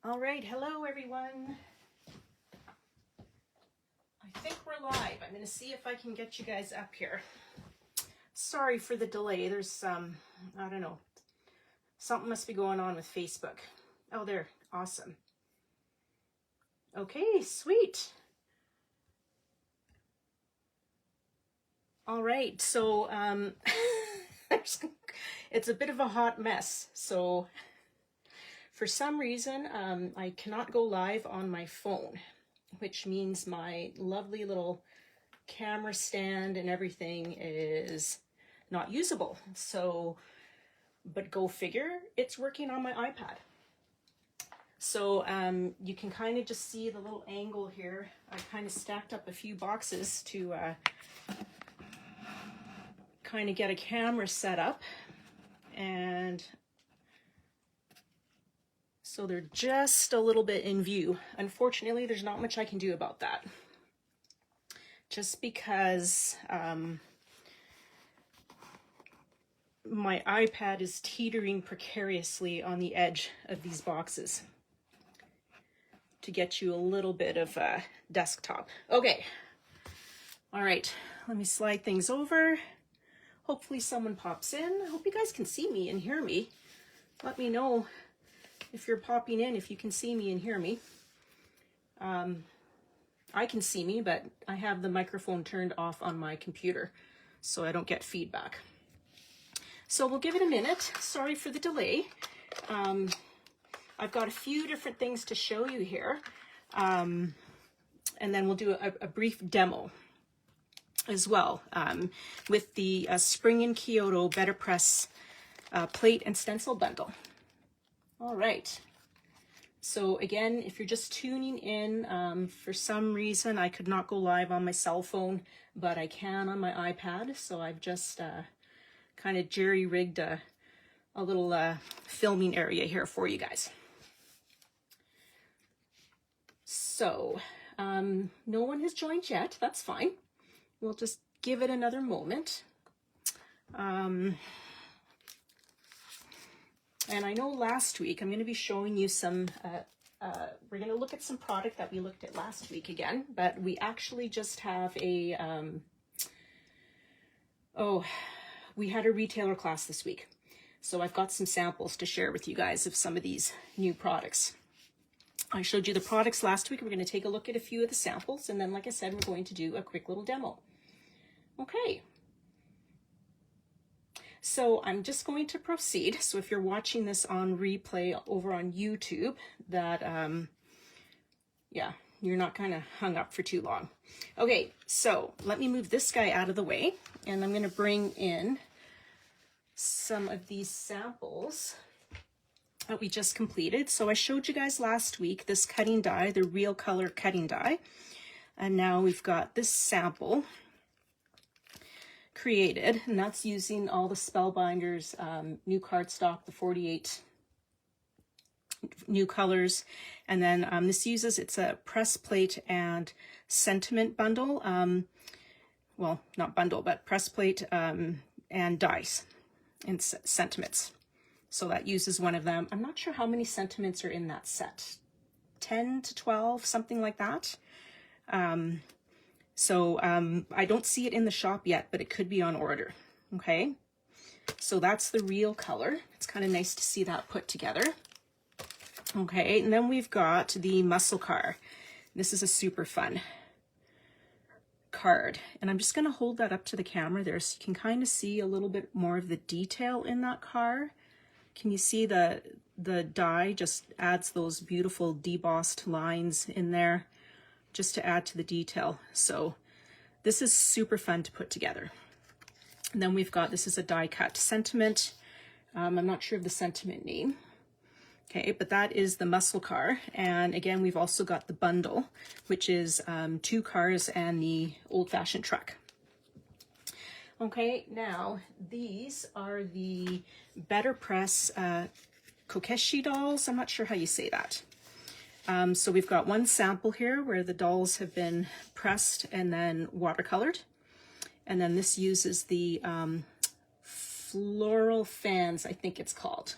All right, hello everyone. I think we're live. I'm going to see if I can get you guys up here. Sorry for the delay. There's I don't know, something must be going on with Facebook. Oh, there, awesome. Okay, sweet. All right, so it's a bit of a hot mess. So for some reason, I cannot go live on my phone, which means my lovely little camera stand and everything is not usable. So, but go figure, it's working on my iPad. So you can kind of just see the little angle here. I kind of stacked up a few boxes to kind of get a camera set up, and so they're just a little bit in view. Unfortunately, there's not much I can do about that. Just because my iPad is teetering precariously on the edge of these boxes to get you a little bit of desktop. Okay. All right, let me slide things over. Hopefully someone pops in. I hope you guys can see me and hear me. Let me know if you're popping in, if you can see me and hear me. I can see me, but I have the microphone turned off on my computer so I don't get feedback. So we'll give it a minute. Sorry for the delay. I've got a few different things to show you here. And then we'll do a brief demo as well with the Spring in Kyoto Betterpress plate and stencil bundle. All right. So again, if you're just tuning in, for some reason I could not go live on my cell phone, but I can on my iPad. So I've just kind of jerry-rigged a little filming area here for you guys. So no one has joined yet. That's fine. We'll just give it another moment. And I know last week I'm going to be showing you some, we're going to look at some product that we looked at last week again, but we actually just have a, we had a retailer class this week. So I've got some samples to share with you guys of some of these new products. I showed you the products last week. We're going to take a look at a few of the samples. And then, like I said, we're going to do a quick little demo. Okay. So I'm just going to proceed. So if you're watching this on replay over on YouTube, that, yeah, you're not kind of hung up for too long. Okay, so let me move this guy out of the way, and I'm going to bring in some of these samples that we just completed. So I showed you guys last week this cutting die, the Real Color cutting die, and now we've got this sample created, and that's using all the Spellbinders new cardstock, the 48 new colors. And then this uses, it's a press plate and sentiment bundle, well, not bundle, but press plate and dies and sentiments. So that uses one of them. I'm not sure how many sentiments are in that set, 10 to 12, something like that. So I don't see it in the shop yet, but it could be on order. Okay, so that's the Real Color. It's kind of nice to see that put together. Okay, and then we've got the Muscle Car. This is a super fun card, and I'm just going to hold that up to the camera there so you can kind of see a little bit more of the detail in that car. Can you see the die just adds those beautiful debossed lines in there, just to add to the detail. So this is super fun to put together. And then we've got, this is a die cut sentiment. I'm not sure of the sentiment name. Okay, but that is the Muscle Car. And again, we've also got the bundle, which is 2 cars and the old-fashioned truck. Okay, now these are the Betterpress Kokeshi dolls. I'm not sure how you say that. So we've got one sample here where the dolls have been pressed and then watercolored. And then this uses the floral fans, I think it's called.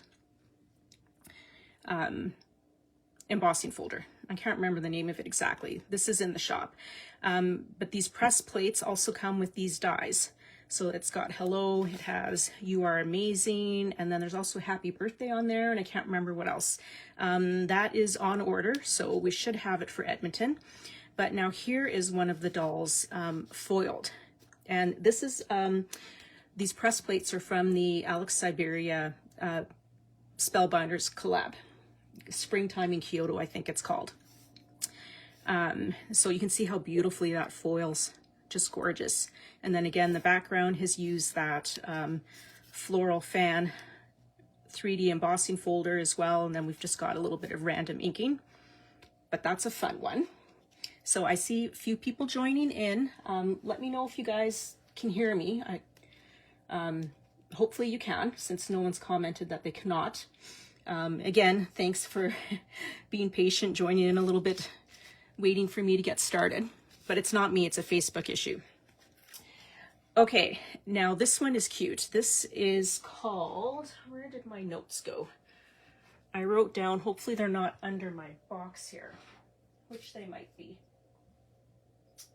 embossing folder. I can't remember the name of it exactly. This is in the shop. But these press plates also come with these dies. So it's got hello, it has you are amazing, and then there's also happy birthday on there, and I can't remember what else. That is on order, so we should have it for Edmonton. But now here is one of the dolls foiled. And this is, these press plates are from the Alex Siberia Spellbinders collab. Springtime in Kyoto, I think it's called. So you can see how beautifully that foils, just gorgeous. And then again, the background has used that floral fan 3D embossing folder as well. And then we've just got a little bit of random inking, but that's a fun one. So I see a few people joining in. Let me know if you guys can hear me. Hopefully you can, since no one's commented that they cannot. Again, thanks for being patient, joining in a little bit, waiting for me to get started. But it's not me, it's a Facebook issue. Okay, now this one is cute. This is called, where did my notes go? I wrote down, hopefully they're not under my box here, which they might be.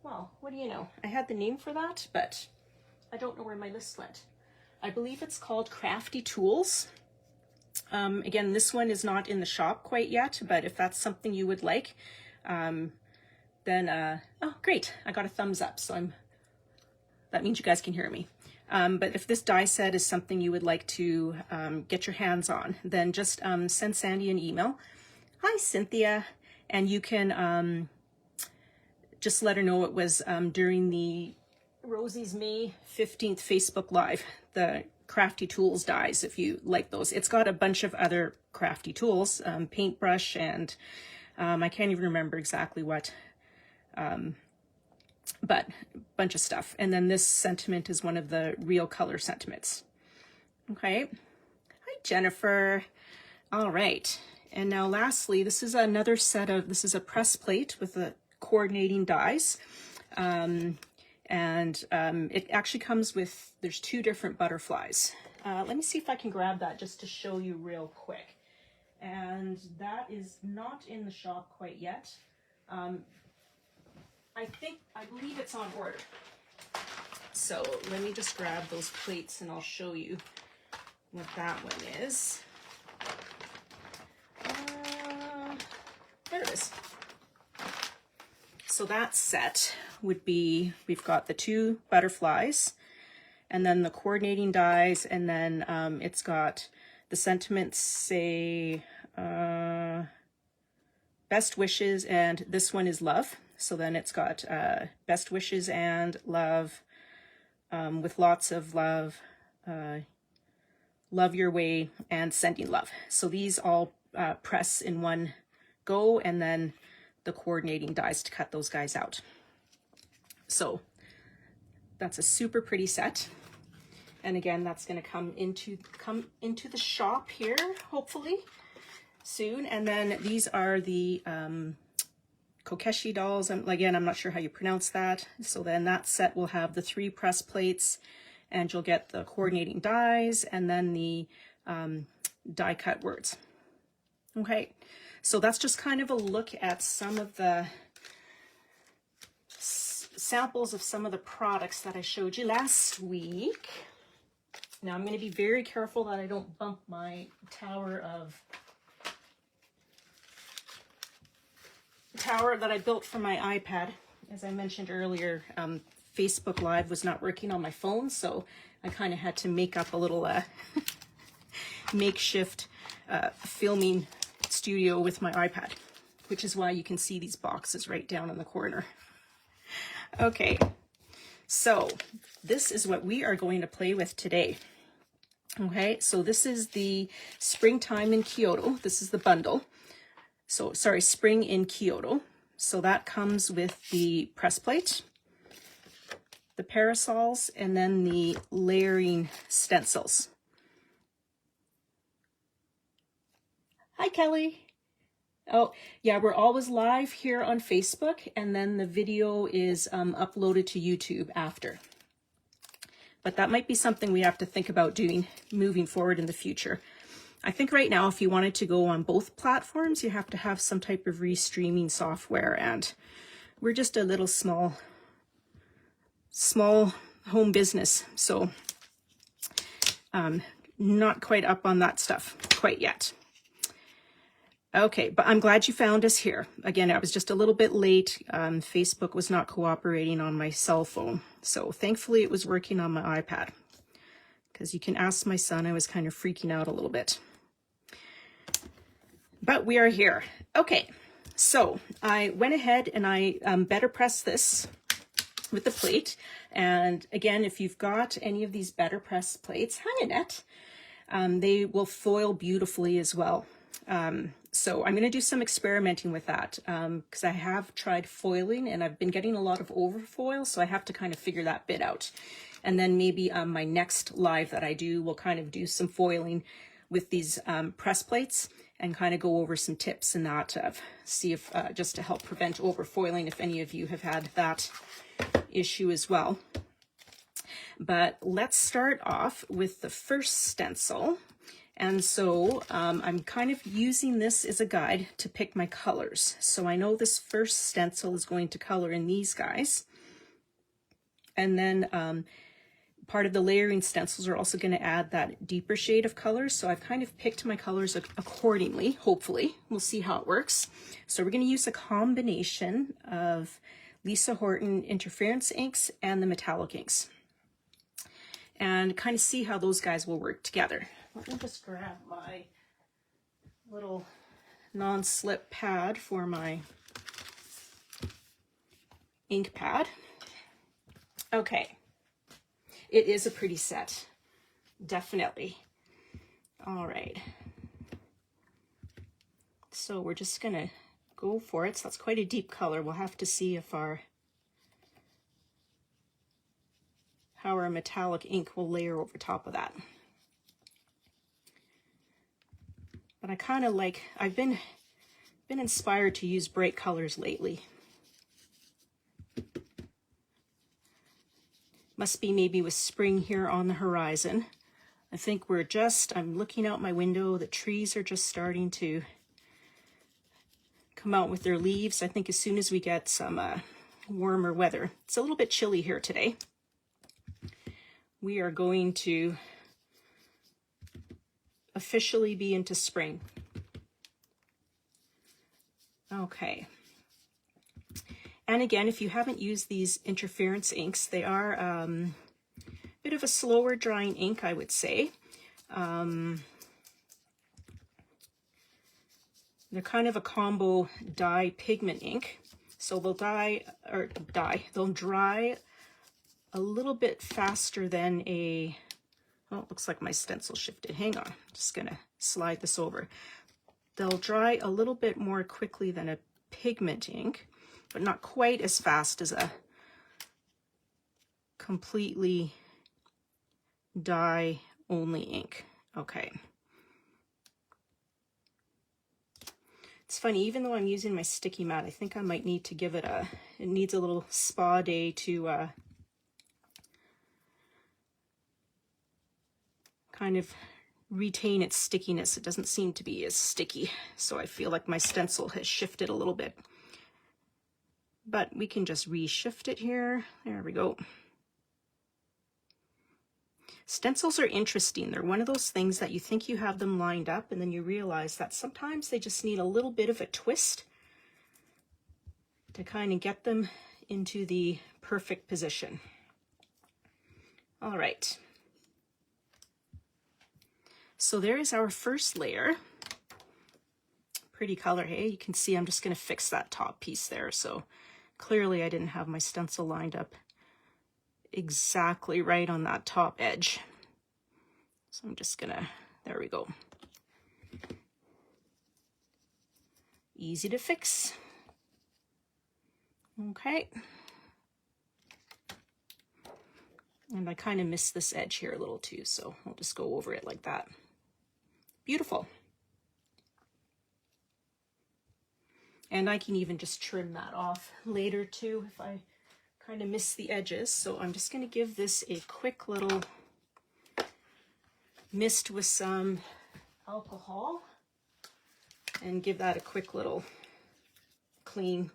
Well, what do you know? I had the name for that, but I don't know where my list went. I believe it's called Crafty Tools. Again, this one is not in the shop quite yet, but if that's something you would like, then, oh, great. I got a thumbs up, so that means you guys can hear me. But if this die set is something you would like to get your hands on, then just send Sandy an email. Hi, Cynthia. And you can just let her know it was during the Rosie's May 15th Facebook Live, the Crafty Tools dies, if you like those. It's got a bunch of other crafty tools, paintbrush, and I can't even remember exactly what, but a bunch of stuff. And then this sentiment is one of the real color sentiments. Okay. Hi, Jennifer. All right. And now lastly, this is another set of, this is a press plate with the coordinating dies. It actually comes with, there's two different butterflies. Let me see if I can grab that just to show you real quick. And that is not in the shop quite yet. I believe it's on order. So let me just grab those plates and I'll show you what that one is. There it is. So that set would be, we've got the two butterflies and then the coordinating dies, and then it's got the sentiments say best wishes, and this one is love. So then it's got best wishes and love, with lots of love, love your way, and sending love. So these all press in one go, and then the coordinating dies to cut those guys out. So that's a super pretty set. And again, that's going to come into the shop here, hopefully soon. And then these are the Kokeshi dolls. And again, I'm not sure how you pronounce that. So then that set will have the 3 press plates, and you'll get the coordinating dies and then the die cut words. Okay. So that's just kind of a look at some of the samples of some of the products that I showed you last week. Now I'm going to be very careful that I don't bump my tower that I built for my iPad. As I mentioned earlier, Facebook Live was not working on my phone, so I kind of had to make up a little makeshift filming studio with my iPad, which is why you can see these boxes right down in the corner. Okay, so this is what we are going to play with today. Okay, so this is the Springtime in Kyoto. This is the bundle. So, sorry, Spring in Kyoto. So that comes with the press plate, the parasols, and then the layering stencils. Hi, Kelly. Oh, yeah, we're always live here on Facebook, and then the video is uploaded to YouTube after. But that might be something we have to think about doing moving forward in the future. I think right now, if you wanted to go on both platforms, you have to have some type of restreaming software, and we're just a little small home business, so not quite up on that stuff quite yet. Okay, but I'm glad you found us here. Again, I was just a little bit late. Facebook was not cooperating on my cell phone, so thankfully it was working on my iPad, because you can ask my son, I was kind of freaking out a little bit. But we are here. Okay, so I went ahead and I Betterpressed this with the plate. And again, if you've got any of these Betterpress plates, hi Annette, they will foil beautifully as well. So I'm going to do some experimenting with that, because I have tried foiling and I've been getting a lot of overfoil, so I have to kind of figure that bit out. And then maybe my next live that I do will kind of do some foiling with these press plates and kind of go over some tips and that, see if just to help prevent overfoiling, if any of you have had that issue as well. But let's start off with the first stencil. And so I'm kind of using this as a guide to pick my colors. So I know this first stencil is going to color in these guys. And then part of the layering stencils are also going to add that deeper shade of colors. So I've kind of picked my colors accordingly, hopefully. We'll see how it works. So we're going to use a combination of Lisa Horton interference inks and the metallic inks, and kind of see how those guys will work together. Let me just grab my little non-slip pad for my ink pad. Okay, it is a pretty set, definitely. All right, so we're just gonna go for it. So that's quite a deep color. We'll have to see if how our metallic ink will layer over top of that. But I kind of like, I've been inspired to use bright colors lately. Must be maybe with spring here on the horizon. I think I'm looking out my window, the trees are just starting to come out with their leaves. I think as soon as we get some warmer weather, it's a little bit chilly here today, we are going to officially be into spring. Okay. And again, if you haven't used these interference inks, they are a bit of a slower drying ink, I would say. They're kind of a combo dye pigment ink. So they'll dry a little bit faster than a, oh, it looks like my stencil shifted. Hang on, I'm just gonna slide this over. They'll dry a little bit more quickly than a pigment ink, but not quite as fast as a completely dye only ink. Okay. It's funny, even though I'm using my sticky mat, I think I might need to give it it needs a little spa day to kind of retain its stickiness. It doesn't seem to be as sticky, so I feel like my stencil has shifted a little bit. But we can just reshift it here. There we go. Stencils are interesting. They're one of those things that you think you have them lined up, and then you realize that sometimes they just need a little bit of a twist to kind of get them into the perfect position. All right. So there is our first layer. Pretty color, hey? You can see I'm just going to fix that top piece there. So clearly I didn't have my stencil lined up exactly right on that top edge. So I'm just gonna, there we go. Easy to fix. Okay. And I kind of missed this edge here a little too, so I'll just go over it like that. Beautiful. And I can even just trim that off later too if I kind of miss the edges. So I'm just going to give this a quick little mist with some alcohol and give that a quick little clean.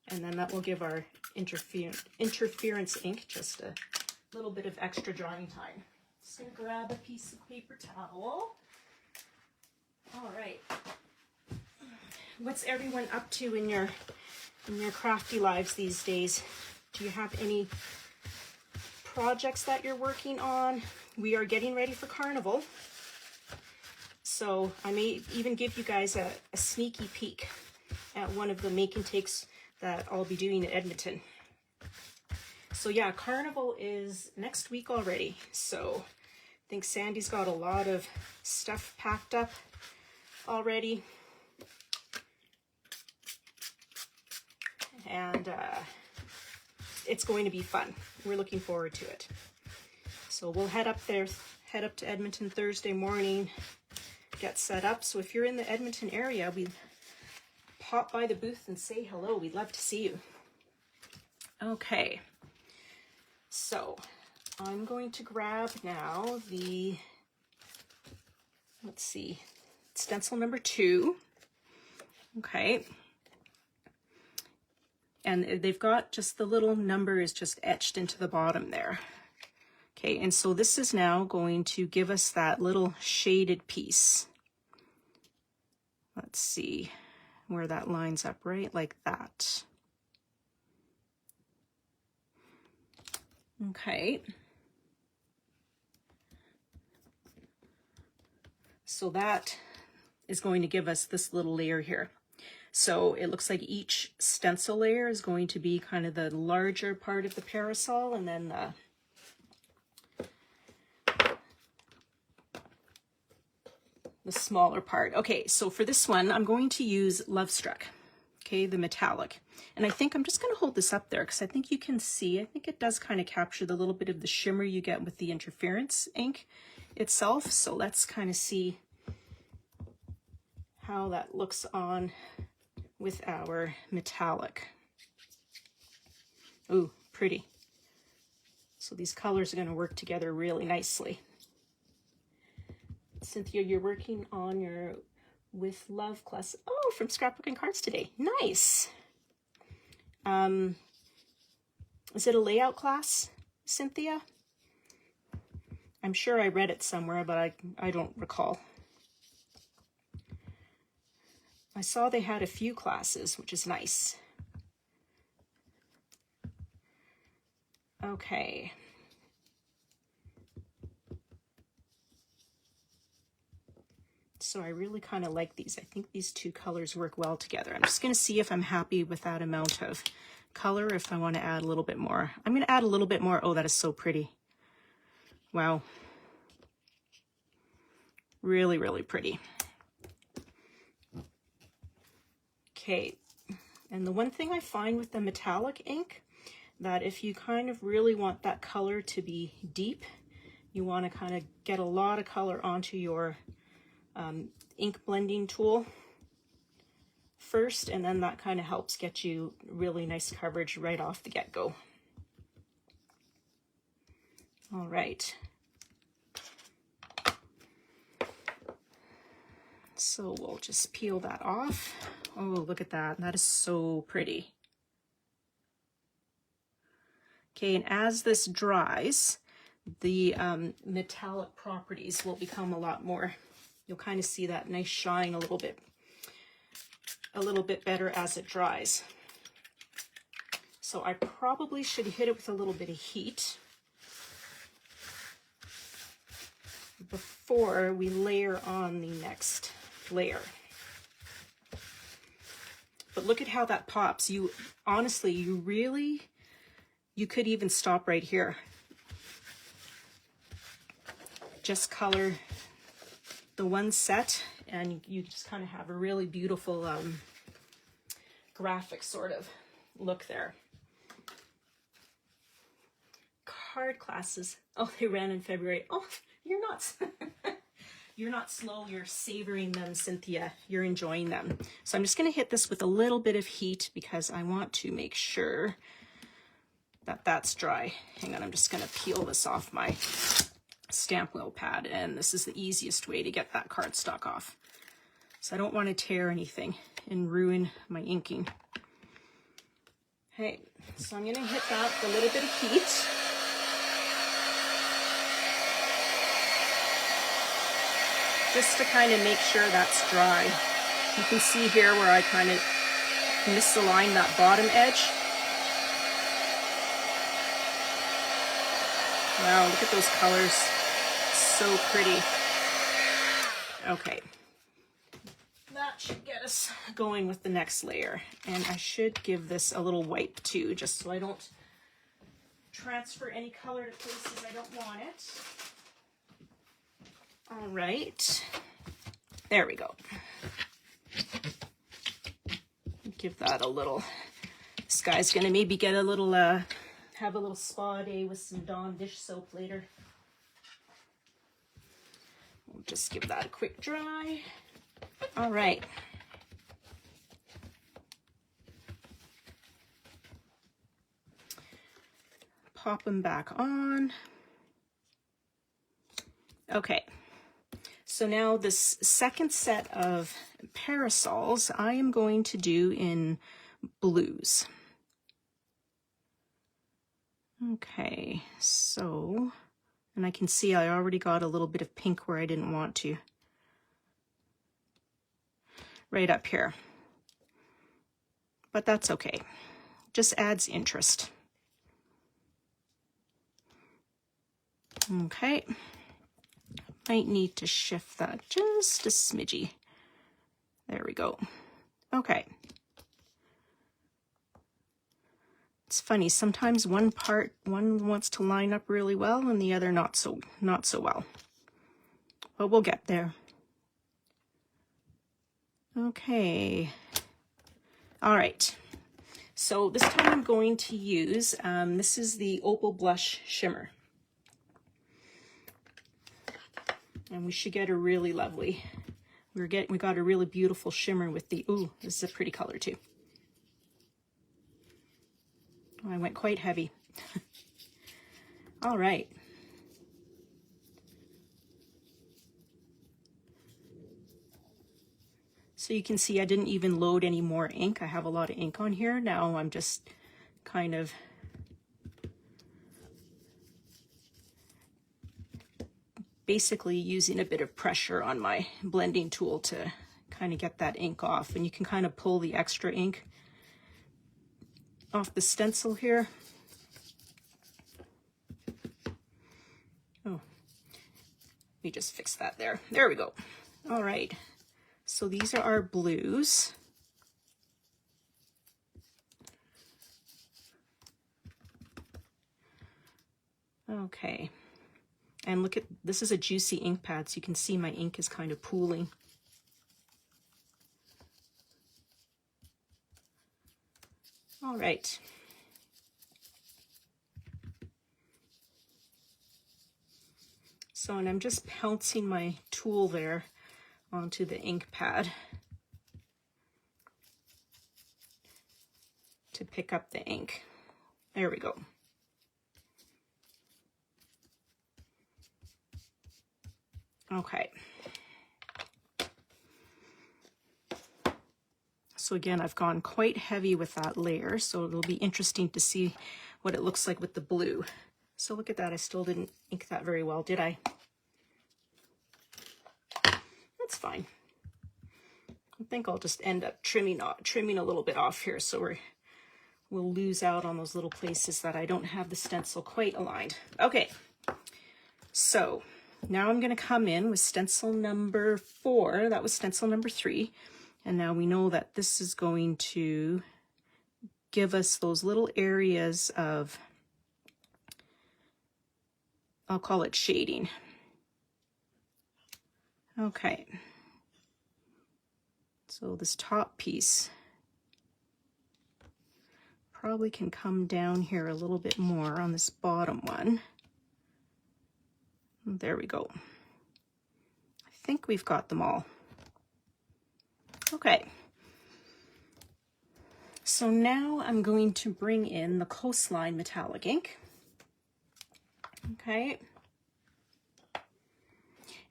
And then that will give our interference ink just a little bit of extra drying time. Just gonna grab a piece of paper towel. All right. What's everyone up to in your crafty lives these days? Do you have any projects that you're working on? We are getting ready for Carnival. So I may even give you guys a sneaky peek at one of the make and takes that I'll be doing at Edmonton. So yeah, Carnival is next week already. So I think Sandy's got a lot of stuff packed up already. And it's going to be fun. We're looking forward to it. So we'll head up to Edmonton Thursday morning, get set up. So if you're in the Edmonton area, we pop by the booth and say hello. We'd love to see you. Okay. So I'm going to grab now the, let's see, stencil number 2. Okay. And they've got just the little number is just etched into the bottom there. Okay, and so this is now going to give us that little shaded piece. Let's see where that lines up, right? Like that. Okay. So that is going to give us this little layer here. So it looks like each stencil layer is going to be kind of the larger part of the parasol, and then the smaller part. Okay, so for this one, I'm going to use Love Struck, okay, the metallic. And I think I'm just going to hold this up there because I think you can see, I think it does kind of capture the little bit of the shimmer you get with the interference ink itself. So let's kind of see how that looks on with our metallic. Ooh, pretty. So these colors are going to work together really nicely. Cynthia, you're working on your With Love class. Oh, from Scrapbooking Cards today. Nice. Is it a layout class, Cynthia? I'm sure I read it somewhere, but I don't recall. I saw they had a few classes, which is nice. Okay. So I really kind of like these. I think these two colors work well together. I'm just going to see if I'm happy with that amount of color, if I want to add a little bit more. I'm going to add a little bit more. Oh, that is so pretty. Wow. Really, really pretty. Okay, and the one thing I find with the metallic ink, that if you kind of really want that color to be deep, you want to kind of get a lot of color onto your ink blending tool first, and then that kind of helps get you really nice coverage right off the get-go. All right. So we'll just peel that off. Oh, look at that. That is so pretty. Okay, and as this dries, the metallic properties will become a lot more, you'll kind of see that nice shine a little bit better as it dries. So I probably should hit it with a little bit of heat before we layer on the next layer. But look at how that pops. You honestly, you could even stop right here. Just color the one set and you just kind of have a really beautiful graphic sort of look there. Card classes. Oh, they ran in February. Oh, you're not. You're not slow, you're savoring them, Cynthia. You're enjoying them. So I'm just going to hit this with a little bit of heat because I want to make sure that that's dry. Hang on, I'm just going to peel this off my stamp wheel pad, and this is the easiest way to get that cardstock off. So I don't want to tear anything and ruin my inking. Okay, so I'm going to hit that with a little bit of heat. Just to kind of make sure that's dry. You can see here where I kind of misaligned that bottom edge. Wow, look at those colors. So pretty. Okay. That should get us going with the next layer. And I should give this a little wipe too, just so I don't transfer any color to places I don't want it. All right. There we go. Give that a little, this guy's gonna maybe get a little, have a little spa day with some Dawn dish soap later. We'll just give that a quick dry. All right. Pop them back on. Okay. So now this second set of parasols I am going to do in blues. Okay, so, and I can see I already got a little bit of pink where I didn't want to. Right up here. But that's okay. Just adds interest. Okay. Might need to shift that just a smidgy. There we go. Okay. It's funny, sometimes one wants to line up really well and the other not so well. But we'll get there. Okay. All right. So this time I'm going to use, this is the Opal Blush Shimmer. And we should get a really lovely, we got a really beautiful shimmer with the, ooh, this is a pretty color too. Oh, I went quite heavy. All right. So you can see I didn't even load any more ink. I have a lot of ink on here. Now I'm just kind of basically using a bit of pressure on my blending tool to kind of get that ink off. And you can kind of pull the extra ink off the stencil here. Oh, let me just fix that there. There we go. All right. So these are our blues. Okay. And look at, this is a juicy ink pad, so you can see my ink is kind of pooling. All right. So, and I'm just pouncing my tool there onto the ink pad to pick up the ink. There we go. Okay. So again, I've gone quite heavy with that layer, so it'll be interesting to see what it looks like with the blue. So look at that, I still didn't ink that very well, did I? That's fine. I think I'll just end up trimming a little bit off here, so we'll lose out on those little places that I don't have the stencil quite aligned. Okay, so now I'm going to come in with stencil number 4. That was stencil number 3. And now we know that this is going to give us those little areas of, I'll call it shading. Okay. So this top piece probably can come down here a little bit more on this bottom one. There we go. I think we've got them all. Okay. So now I'm going to bring in the Coastline metallic ink. Okay.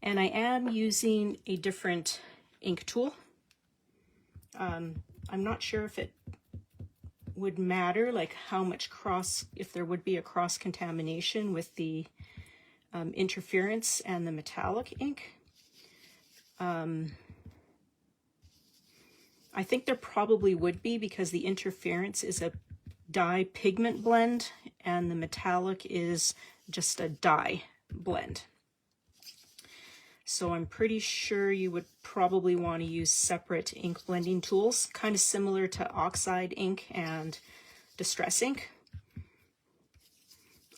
And I am using a different ink tool. I'm not sure if it would matter, like how much if there would be a cross contamination with the interference and the metallic ink. I think there probably would be, because the interference is a dye pigment blend and the metallic is just a dye blend. So I'm pretty sure you would probably want to use separate ink blending tools, kind of similar to oxide ink and distress ink.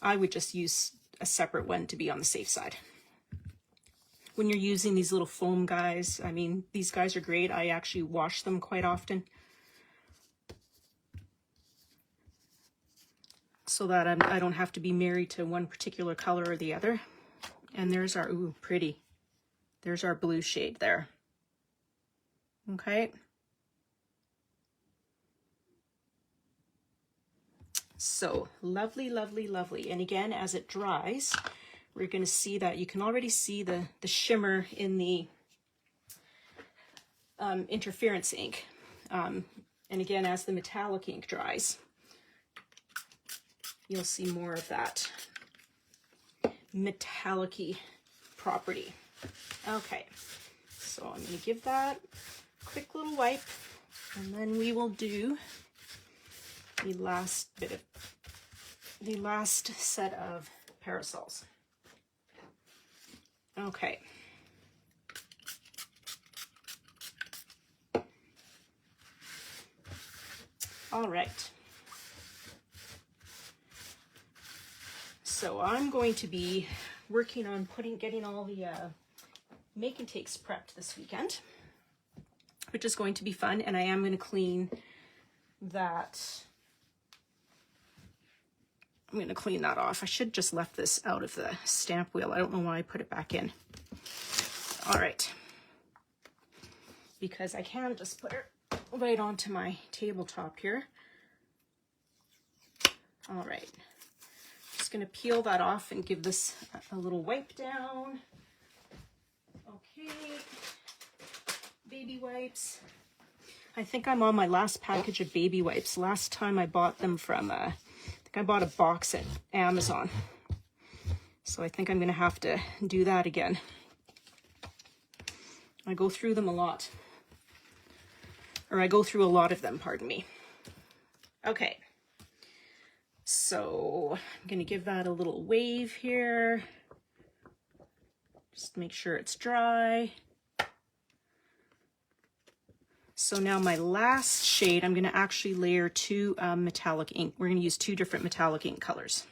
I would just use a separate one to be on the safe side. When you're using these little foam guys, I mean, these guys are great. I actually wash them quite often so that I don't have to be married to one particular color or the other. And there's our, ooh, pretty. There's our blue shade there. Okay. So lovely, lovely, lovely. And again, as it dries, we're going to see that you can already see the shimmer in the interference ink. And again, as the metallic ink dries, you'll see more of that metallic-y property. Okay, so I'm going to give that a quick little wipe, and then we will do the last set of parasols. Okay. All right. So I'm going to be working on getting all the make and takes prepped this weekend, which is going to be fun, and I am going to clean that. I'm going to clean that off. I should just left this out of the stamp wheel. I don't know why I put it back in. All right. Because I can just put it right onto my tabletop here. All right. Just going to peel that off and give this a little wipe down. Okay. Baby wipes. I think I'm on my last package of baby wipes. Last time I bought them from I bought a box at Amazon. So I think I'm going to have to do that again. I go through them a lot. Or I go through a lot of them, pardon me. Okay. So I'm going to give that a little wave here. Just make sure it's dry. So now my last shade, I'm going to actually layer two metallic ink. We're going to use two different metallic ink colors.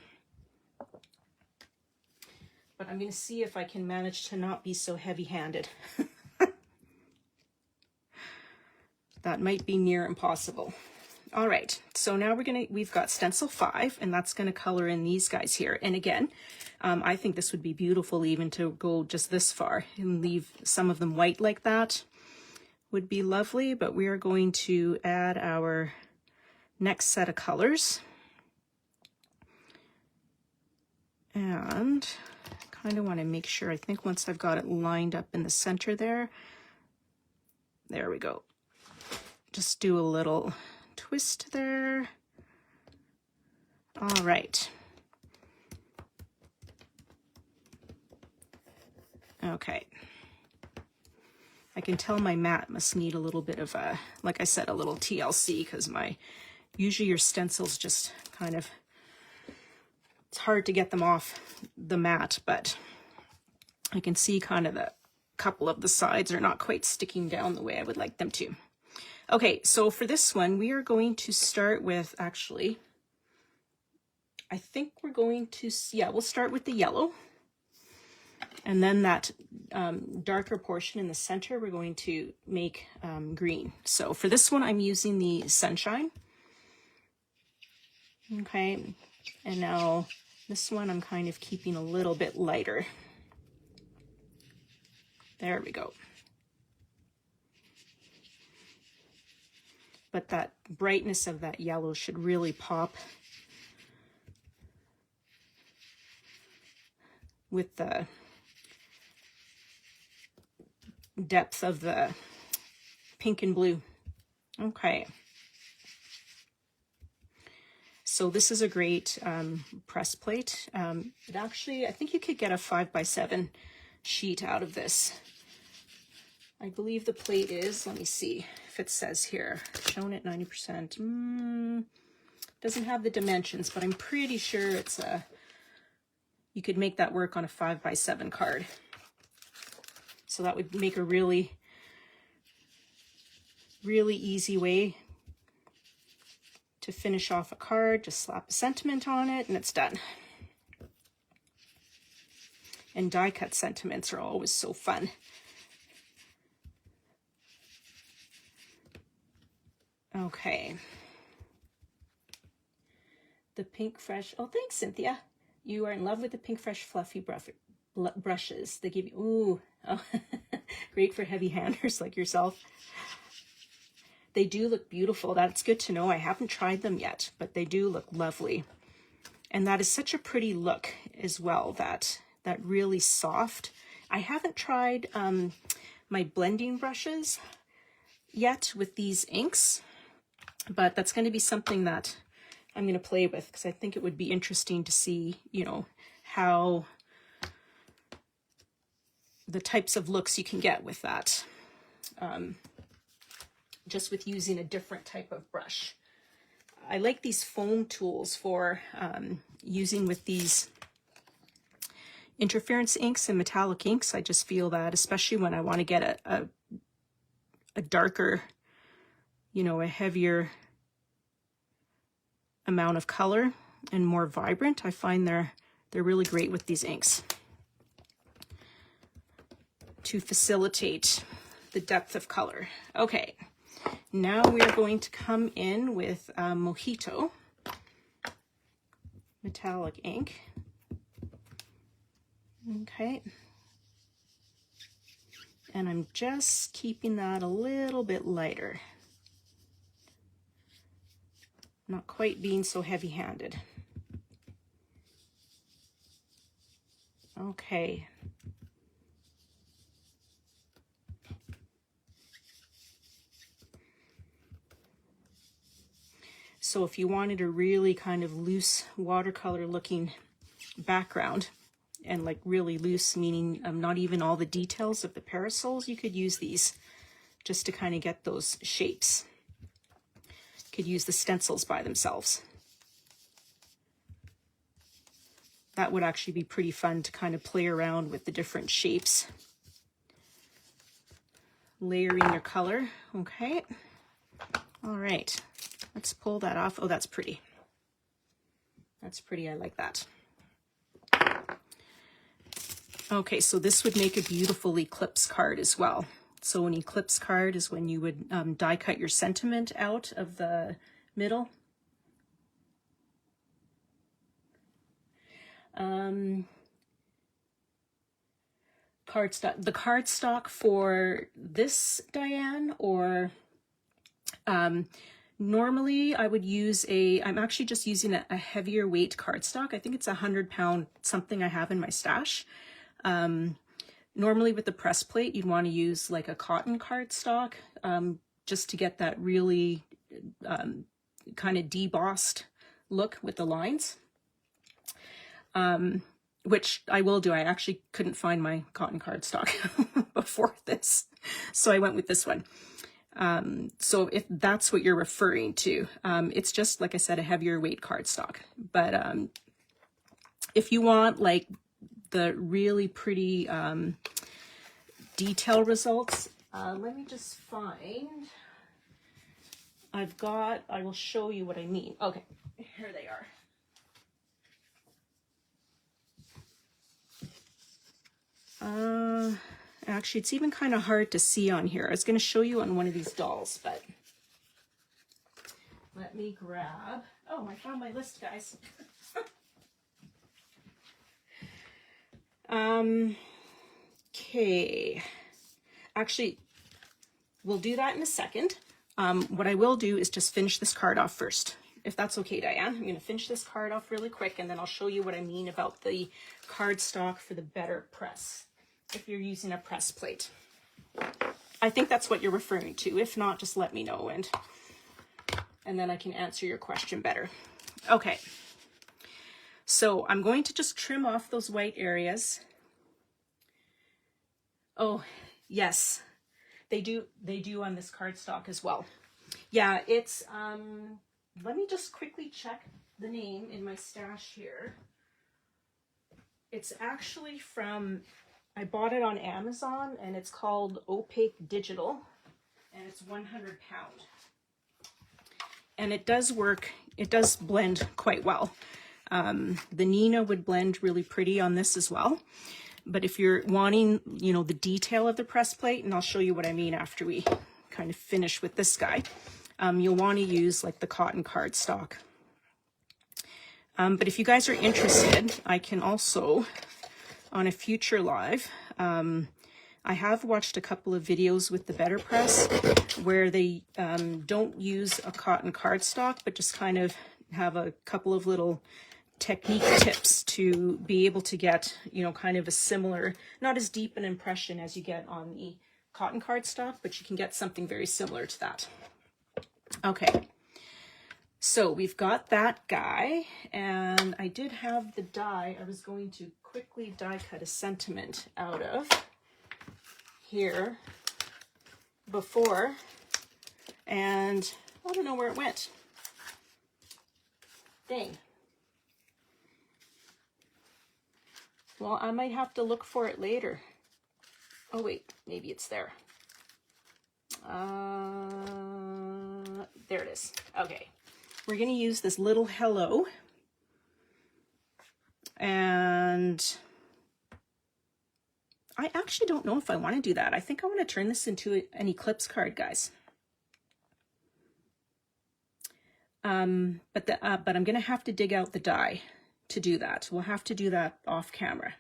But I'm going to see if I can manage to not be so heavy-handed. That might be near impossible. All right, so now we've got stencil 5, and that's going to color in these guys here. And again, I think this would be beautiful even to go just this far and leave some of them white like that. Would be lovely, but we are going to add our next set of colors. And kind of want to make sure, I think once I've got it lined up in the center there we go. Just do a little twist there. All right. Okay. I can tell my mat must need a little bit of a, like I said, a little TLC, because usually your stencils just kind of, it's hard to get them off the mat, but I can see kind of a couple of the sides are not quite sticking down the way I would like them to. Okay, so for this one, we are going to start with, actually, I think we're going to, yeah, we'll start with the yellow. And then that darker portion in the center, we're going to make green. So for this one, I'm using the Sunshine. Okay, and now this one I'm kind of keeping a little bit lighter. There we go. But that brightness of that yellow should really pop with the depth of the pink and blue. Okay. So this is a great press plate. It actually, I think you could get a 5x7 sheet out of this. I believe the plate is, let me see if it says here, shown at 90%. Doesn't have the dimensions, but I'm pretty sure it's a, you could make that work on a 5x7 card. So that would make a really, really easy way to finish off a card. Just slap a sentiment on it and it's done. And die cut sentiments are always so fun. Okay. The Pink Fresh, oh thanks Cynthia. You are in love with the Pink Fresh fluffy brushes. They give you, ooh, oh, great for heavy handers like yourself. They do look beautiful. That's good to know. I haven't tried them yet, but they do look lovely. And that is such a pretty look as well, that really soft. I haven't tried my blending brushes yet with these inks, but that's going to be something that I'm going to play with because I think it would be interesting to see, you know, how the types of looks you can get with that. Just with using a different type of brush. I like these foam tools for using with these interference inks and metallic inks. I just feel that, especially when I want to get a darker, you know, a heavier amount of color and more vibrant, I find they're really great with these inks to facilitate the depth of color. Okay. Now we are going to come in with Mojito metallic ink. Okay. And I'm just keeping that a little bit lighter. Not quite being so heavy-handed. Okay. So if you wanted a really kind of loose watercolor looking background, and like really loose, meaning not even all the details of the parasols, you could use these just to kind of get those shapes. You could use the stencils by themselves. That would actually be pretty fun to kind of play around with the different shapes. Layering your color, okay. All right. Let's pull that off. Oh, that's pretty. That's pretty. I like that. Okay, so this would make a beautiful eclipse card as well. So an eclipse card is when you would die cut your sentiment out of the middle. Cardstock. The cardstock for this, Diane, or normally I would use I'm actually just using a heavier weight cardstock. I think it's 100-pound something I have in my stash. Normally with the press plate, you'd want to use like a cotton cardstock, just to get that really kind of debossed look with the lines. Which I will do. I actually couldn't find my cotton cardstock before this, so I went with this one. So if that's what you're referring to, it's just, like I said, a heavier weight cardstock. But if you want like the really pretty detail results, let me just find, I will show you what I mean. Okay, here they are. Actually, it's even kind of hard to see on here. I was going to show you on one of these dolls, but let me grab, oh, I found my list, guys. Okay, actually, we'll do that in a second. What I will do is just finish this card off first, if that's okay, Diane. I'm going to finish this card off really quick, and then I'll show you what I mean about the cardstock for the better press, if you're using a press plate. I think that's what you're referring to. If not, just let me know and then I can answer your question better. Okay. So I'm going to just trim off those white areas. Oh, yes. They do on this cardstock as well. Yeah, it's let me just quickly check the name in my stash here. It's actually from, I bought it on Amazon, and it's called Opaque Digital, and it's 100 pound. And it does work, it does blend quite well. The Nina would blend really pretty on this as well. But if you're wanting, you know, the detail of the press plate, and I'll show you what I mean after we kind of finish with this guy, you'll want to use like the cotton cardstock. But if you guys are interested, I can also, on a future live, I have watched a couple of videos with the Betterpress where they don't use a cotton cardstock, but just kind of have a couple of little technique tips to be able to get, you know, kind of a similar, not as deep an impression as you get on the cotton cardstock, but you can get something very similar to that. Okay. So we've got that guy, and I did have the die I was going to quickly die cut a sentiment out of here before, and I don't know where it went. Dang. Well, I might have to look for it later. Oh wait, maybe it's there. There it is. Okay. We're going to use this little hello, and I actually don't know if I want to do that. I think I want to turn this into an eclipse card, guys. But I'm going to have to dig out the die to do that. We'll have to do that off camera.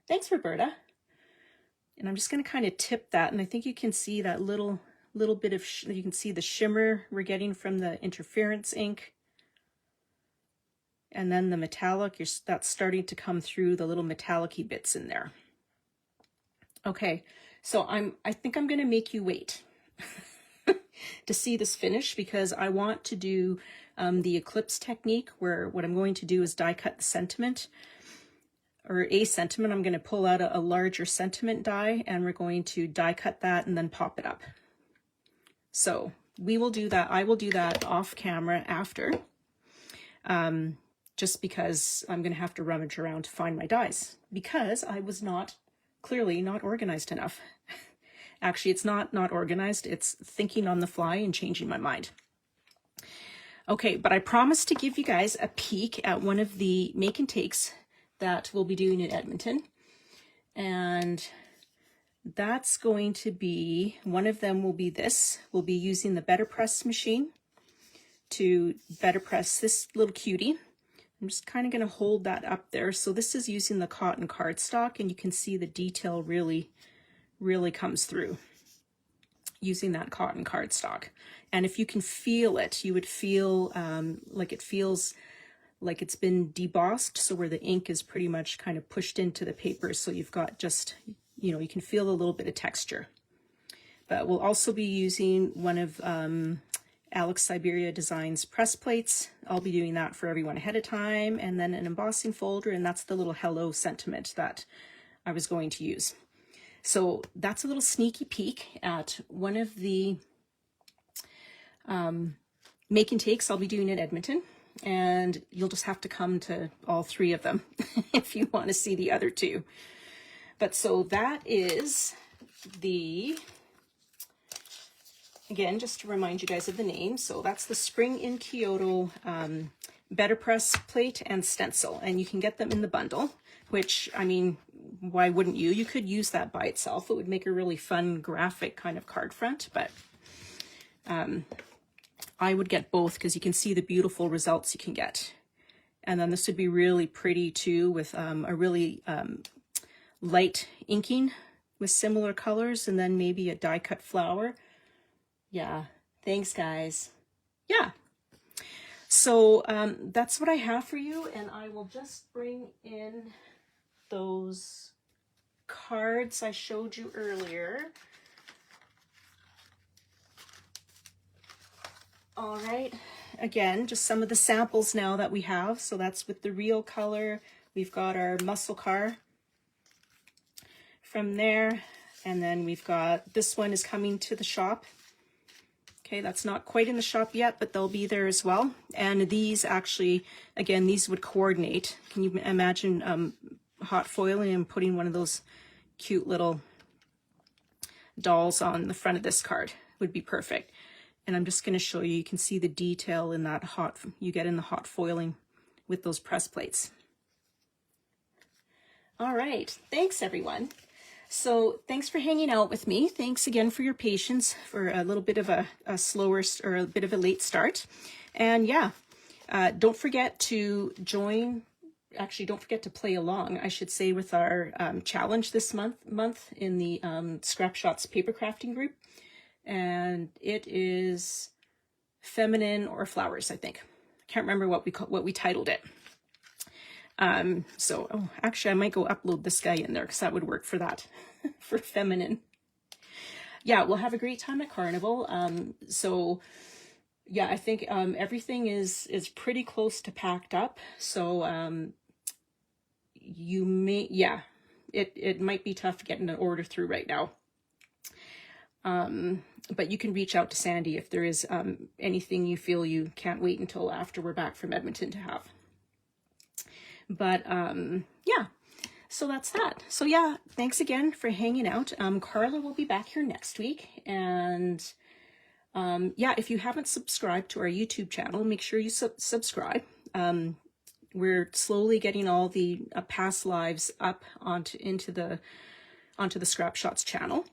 Thanks, Roberta. And I'm just going to kind of tip that, and I think you can see that little bit of, you can see the shimmer we're getting from the interference ink. And then the metallic, that's starting to come through the little metallic-y bits in there. Okay, so I think I'm going to make you wait to see this finish, because I want to do the eclipse technique, where what I'm going to do is die cut the sentiment, or a sentiment. I'm going to pull out a larger sentiment die, and we're going to die cut that and then pop it up. So we will do that. I will do that off camera after, just because I'm going to have to rummage around to find my dies, because I was clearly not organized enough. Actually, it's not organized. It's thinking on the fly and changing my mind. Okay, but I promised to give you guys a peek at one of the make and takes that we'll be doing in Edmonton. And that's going to be, one of them will be this. We'll be using the Betterpress machine to Betterpress this little cutie. I'm just kind of going to hold that up there. So this is using the cotton cardstock, and you can see the detail really comes through using that cotton cardstock. And if you can feel it, you would feel like it feels like it's been debossed, so where the ink is pretty much kind of pushed into the paper, so you've got just, you know, you can feel a little bit of texture. But we'll also be using one of Alex Siberia Designs press plates. I'll be doing that for everyone ahead of time, and then an embossing folder, and that's the little hello sentiment that I was going to use. So that's a little sneaky peek at one of the make and takes I'll be doing in Edmonton, and you'll just have to come to all three of them if you want to see the other two. But so that is the, again, just to remind you guys of the name, so that's the Spring in Kyoto Betterpress plate and stencil, and you can get them in the bundle, which, I mean, why wouldn't you? You could use that by itself. It would make a really fun graphic kind of card front, but I would get both because you can see the beautiful results you can get. And then this would be really pretty too, with a really light inking with similar colors, and then maybe a die cut flower. Yeah, thanks guys. Yeah, so that's what I have for you, and I will just bring in those cards I showed you earlier. All right, again, just some of the samples now that we have. So that's with the real color. We've got our muscle car from there. And then we've got, this one is coming to the shop. Okay, that's not quite in the shop yet, but they'll be there as well. And these actually, again, these would coordinate. Can you imagine hot foiling and putting one of those cute little dolls on the front of this card? Would be perfect. And I'm just going to show you, you can see the detail in that you get in the hot foiling with those press plates. All right, thanks everyone. So thanks for hanging out with me. Thanks again for your patience for a little bit of a slower or a bit of a late start. And yeah, don't forget to join, actually don't forget to play along, I should say, with our challenge this month in the Scrap Shots paper crafting group. And it is feminine or flowers, I think. I can't remember what we titled it. So actually I might go upload this guy in there because that would work for that, for feminine. Yeah, we'll have a great time at Carnival. So yeah, I think everything is pretty close to packed up. So you may, yeah, it might be tough getting an order through right now. But you can reach out to Sandy if there is anything you feel you can't wait until after we're back from Edmonton to have. But yeah, so that's that. So yeah, thanks again for hanging out. Carla will be back here next week. And yeah, if you haven't subscribed to our YouTube channel, make sure you subscribe. We're slowly getting all the past lives up onto the Scrap Shots channel.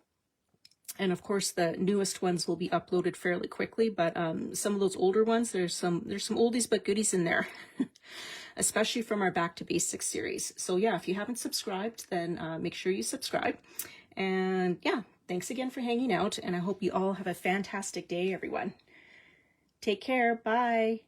And of course, the newest ones will be uploaded fairly quickly, but some of those older ones, there's some oldies but goodies in there, especially from our Back to Basics series. So yeah, if you haven't subscribed, then make sure you subscribe. And yeah, thanks again for hanging out, and I hope you all have a fantastic day, everyone. Take care. Bye.